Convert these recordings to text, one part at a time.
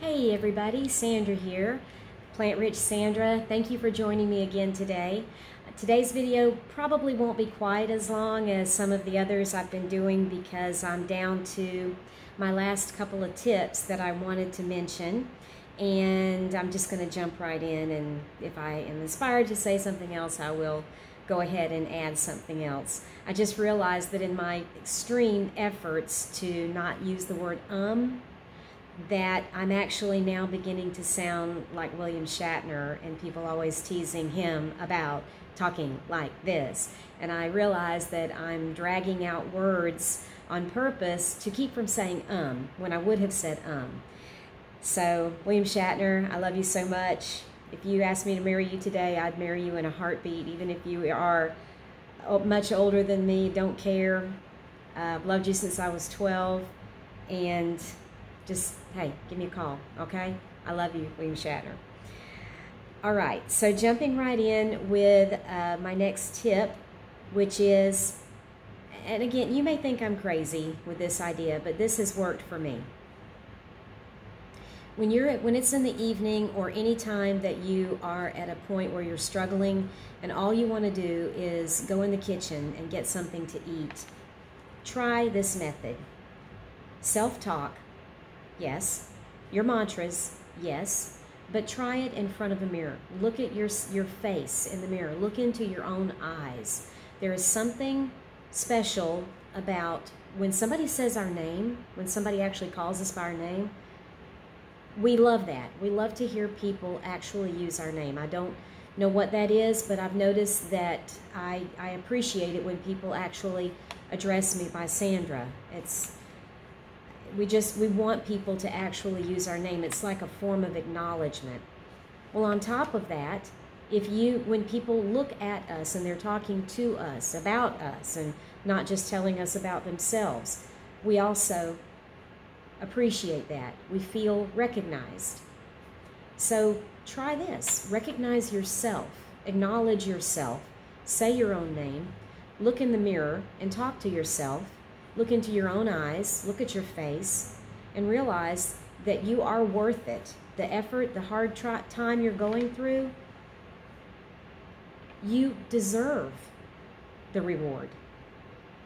Hey everybody, Sandra here, Plant Rich Sandra. Thank you for joining me again today. Today's video probably won't be quite as long as some of the others I've been doing because I'm down to my last couple of tips that I wanted to mention, and I'm just going to jump right in, and if I am inspired to say something else, I will go ahead and add something else. I just realized that in my extreme efforts to not use the word that I'm actually now beginning to sound like William Shatner, and people always teasing him about talking like this. And I realize that I'm dragging out words on purpose to keep from saying when I would have said So, William Shatner, I love you so much. If you asked me to marry you today, I'd marry you in a heartbeat, even if you are much older than me, don't care. I've loved you since I was 12, and just, hey, give me a call, okay? I love you, William Shatner. All right, so jumping right in with my next tip, which is, and again, you may think I'm crazy with this idea, but this has worked for me. When it's in the evening or any time that you are at a point where you're struggling and all you want to do is go in the kitchen and get something to eat, try this method. Self-talk. Yes. Your mantras, yes, but try it in front of a mirror. Look at your face in the mirror. Look into your own eyes. There is something special about when somebody says our name, when somebody actually calls us by our name. We love that. We love to hear people actually use our name. I don't know what that is, but I've noticed that I appreciate it when people actually address me by Sandra. We want people to actually use our name. It's like a form of acknowledgement. Well, on top of that, when people look at us and they're talking to us, about us, and not just telling us about themselves, we also appreciate that. We feel recognized. So try this. Recognize yourself. Acknowledge yourself. Say your own name. Look in the mirror and talk to yourself. Look into your own eyes, look at your face, and realize that you are worth it. The effort, the hard time you're going through, you deserve the reward.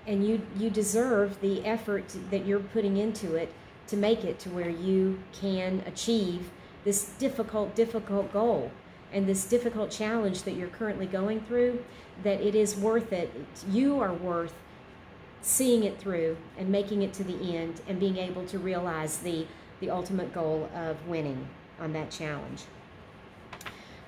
And you deserve the effort that you're putting into it to make it to where you can achieve this difficult goal and this difficult challenge that you're currently going through, that it is worth it. You are worth seeing it through and making it to the end and being able to realize the ultimate goal of winning on that challenge.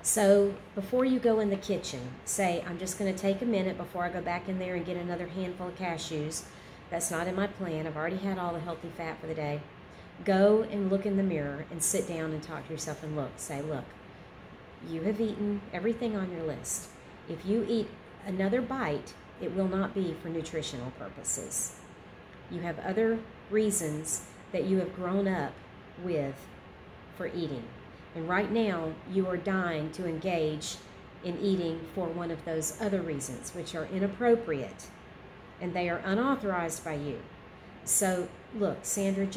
So before you go in the kitchen, say, I'm just going to take a minute before I go back in there and get another handful of cashews. That's not in my plan. I've already had all the healthy fat for the day. Go and look in the mirror and sit down and talk to yourself and look. Say, look, you have eaten everything on your list. If you eat another bite, it will not be for nutritional purposes. You have other reasons that you have grown up with for eating. And right now, you are dying to engage in eating for one of those other reasons, which are inappropriate, and they are unauthorized by you. So, look, Sandra,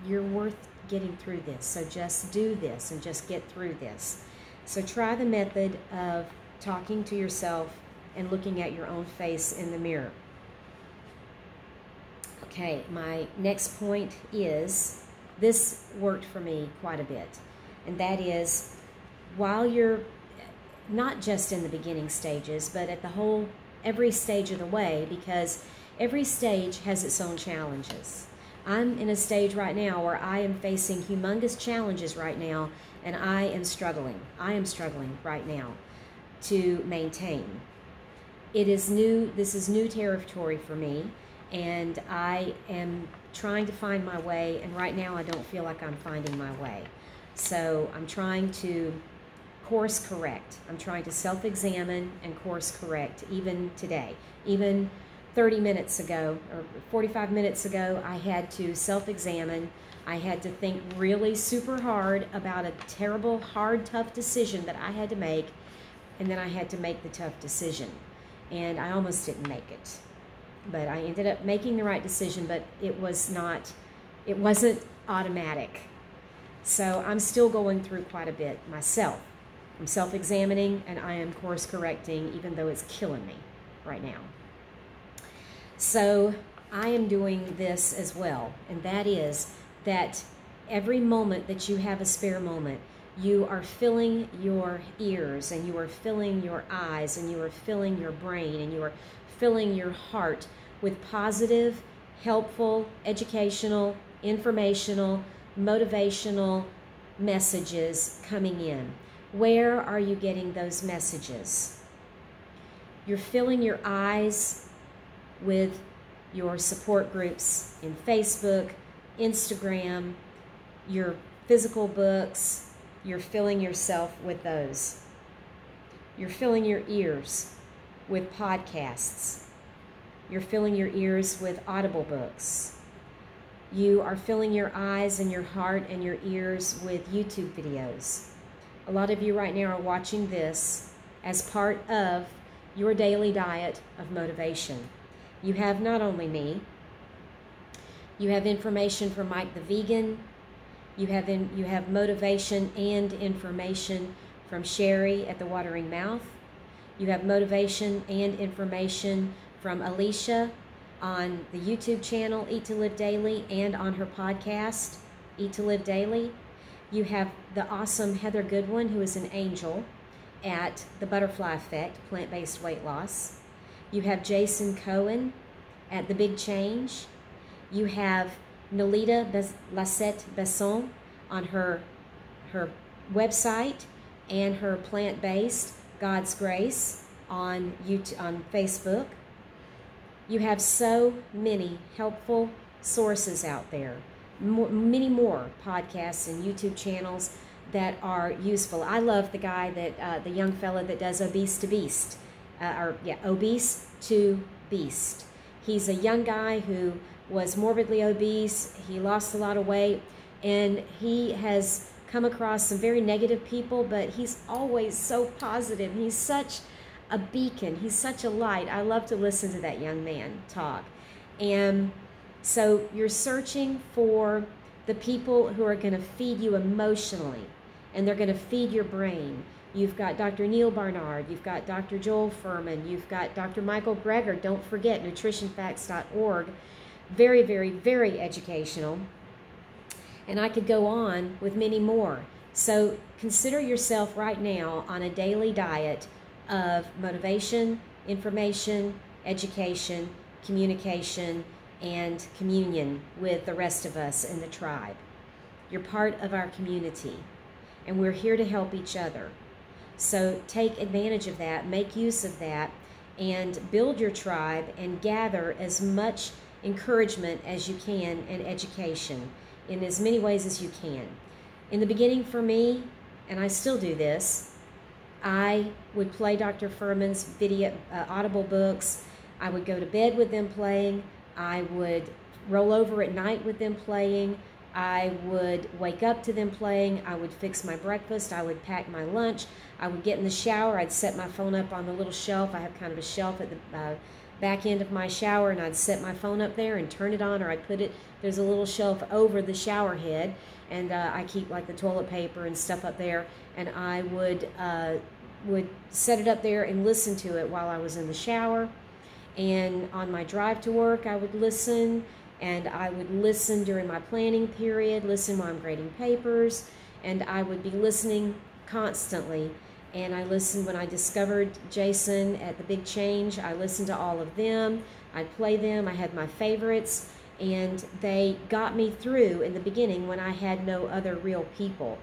you're worth getting through this. So just do this and just get through this. So try the method of talking to yourself and looking at your own face in the mirror. Okay, my next point is, this worked for me quite a bit, and that is, while you're not just in the beginning stages, but at every stage of the way, because every stage has its own challenges. I'm in a stage right now where I am facing humongous challenges right now, and I am struggling. I am struggling right now to maintain. It is new. This is new territory for me, and I am trying to find my way, and right now I don't feel like I'm finding my way. So I'm trying to course correct. I'm trying to self-examine and course correct, even today. Even 30 minutes ago or 45 minutes ago, I had to self-examine. I had to think really super hard about a terrible, hard, tough decision that I had to make, and then I had to make the tough decision. And I almost didn't make it. But I ended up making the right decision, but it wasn't automatic. So I'm still going through quite a bit myself. I'm self-examining and I am course correcting, even though it's killing me right now. So I am doing this as well, and that is that every moment that you have a spare moment, you are filling your ears and you are filling your eyes and you are filling your brain and you are filling your heart with positive, helpful, educational, informational, motivational messages coming in. Where are you getting those messages? You're filling your eyes with your support groups in Facebook, Instagram, your physical books. You're filling yourself with those. You're filling your ears with podcasts. You're filling your ears with Audible books. You are filling your eyes and your heart and your ears with YouTube videos. A lot of you right now are watching this as part of your daily diet of motivation. You have not only me, you have information from Mike the Vegan, you have motivation and information from Sherry at the Watering Mouth, you have motivation and information from Alicia on the YouTube channel Eat to Live Daily and on her podcast Eat to Live Daily. You have the awesome Heather Goodwin, who is an angel at the Butterfly Effect, plant-based weight loss. You have Jason Cohen at The Big Change. You have Nolita Lassette-Besson on her website and her plant-based God's Grace on YouTube, on Facebook. You have so many helpful sources out there. Many more podcasts and YouTube channels that are useful. I love the guy that the young fella that does Obese to Beast, Obese to Beast. He's a young guy who was morbidly obese. He lost a lot of weight, and he has come across some very negative people, but he's always so positive. He's such a beacon. He's such a light. I love to listen to that young man talk. And so you're searching for the people who are going to feed you emotionally, and they're going to feed your brain. You've got Dr. Neil Barnard, you've got Dr. Joel Furman, you've got Dr. Michael Greger. Don't forget nutritionfacts.org. Very, very, very educational. And I could go on with many more. So consider yourself right now on a daily diet of motivation, information, education, communication, and communion with the rest of us in the tribe. You're part of our community, and we're here to help each other. So take advantage of that, make use of that, and build your tribe and gather as much encouragement as you can and education in as many ways as you can. In the beginning for me, and I still do this, I would play Dr. Furman's video, Audible books. I would go to bed with them playing. I would roll over at night with them playing. I would wake up to them playing. I would fix my breakfast. I would pack my lunch. I would get in the shower. I'd set my phone up on the little shelf. I have kind of a shelf at the back end of my shower, and I'd set my phone up there and turn it on, or I'd put it, there's a little shelf over the shower head, and I keep like the toilet paper and stuff up there, and I would set it up there and listen to it while I was in the shower. And on my drive to work, I would listen, and I would listen during my planning period, listen while I'm grading papers, and I would be listening constantly. And I listened when I discovered Jason at The Big Change. I listened to all of them. I'd play them. I had my favorites, and they got me through in the beginning when I had no other real people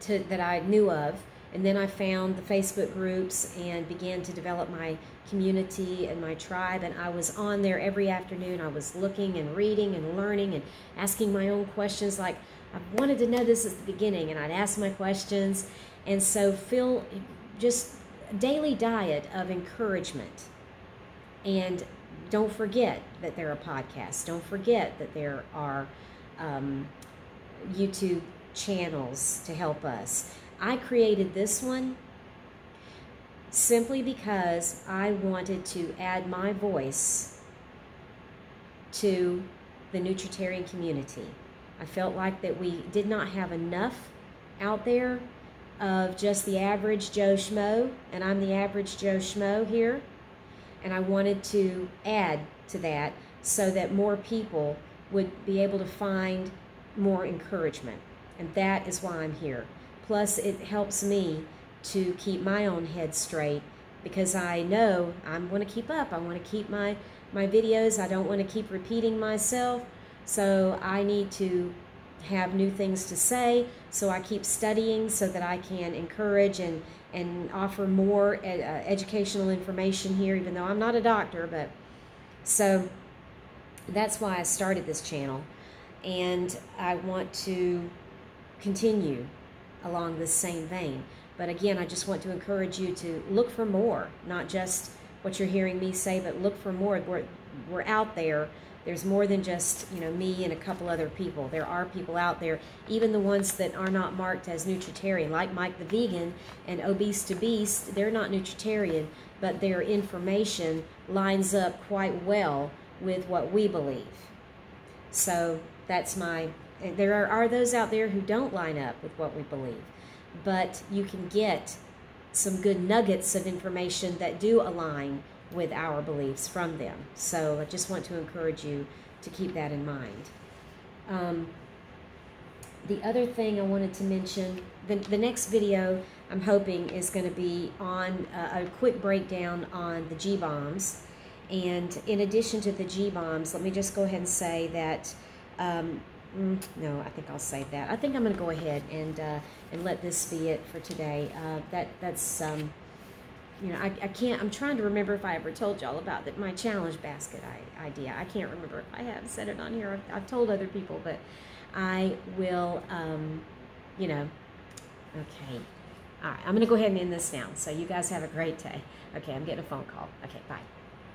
that I knew of. And then I found the Facebook groups and began to develop my community and my tribe, and I was on there every afternoon. I was looking and reading and learning and asking my own questions, like I wanted to know this at the beginning, and I'd ask my questions. And so feel just a daily diet of encouragement. And don't forget that there are podcasts. Don't forget that there are YouTube channels to help us. I created this one simply because I wanted to add my voice to the Nutritarian community. I felt like that we did not have enough out there of just the average Joe Schmo, and I'm the average Joe Schmo here, and I wanted to add to that so that more people would be able to find more encouragement, and that is why I'm here. Plus, it helps me to keep my own head straight, because I know I want to keep up. I want to keep my videos. I don't want to keep repeating myself, so I need to have new things to say, so I keep studying so that I can encourage and offer more educational information here, even though I'm not a doctor. But so that's why I started this channel, and I want to continue along this same vein. But again, I just want to encourage you to look for more, not just what you're hearing me say, but look for more. We're out there. There's more than just, you know, me and a couple other people. There are people out there, even the ones that are not marked as nutritarian, like Mike the Vegan and Obese to Beast. They're not nutritarian, but their information lines up quite well with what we believe. So that's there are those out there who don't line up with what we believe, but you can get some good nuggets of information that do align with our beliefs from them. So I just want to encourage you to keep that in mind. The other thing I wanted to mention, the next video I'm hoping is going to be on a quick breakdown on the G-bombs. And in addition to the G-bombs, let me just go ahead and say that, no, I think I'll save that. I think I'm going to go ahead and let this be it for today. That's you know, I can't, I'm trying to remember if I ever told y'all about my challenge basket idea. I can't remember if I have said it on here. I've told other people, but I will, you know, okay. All right, I'm going to go ahead and end this now. So you guys have a great day. Okay, I'm getting a phone call. Okay, bye.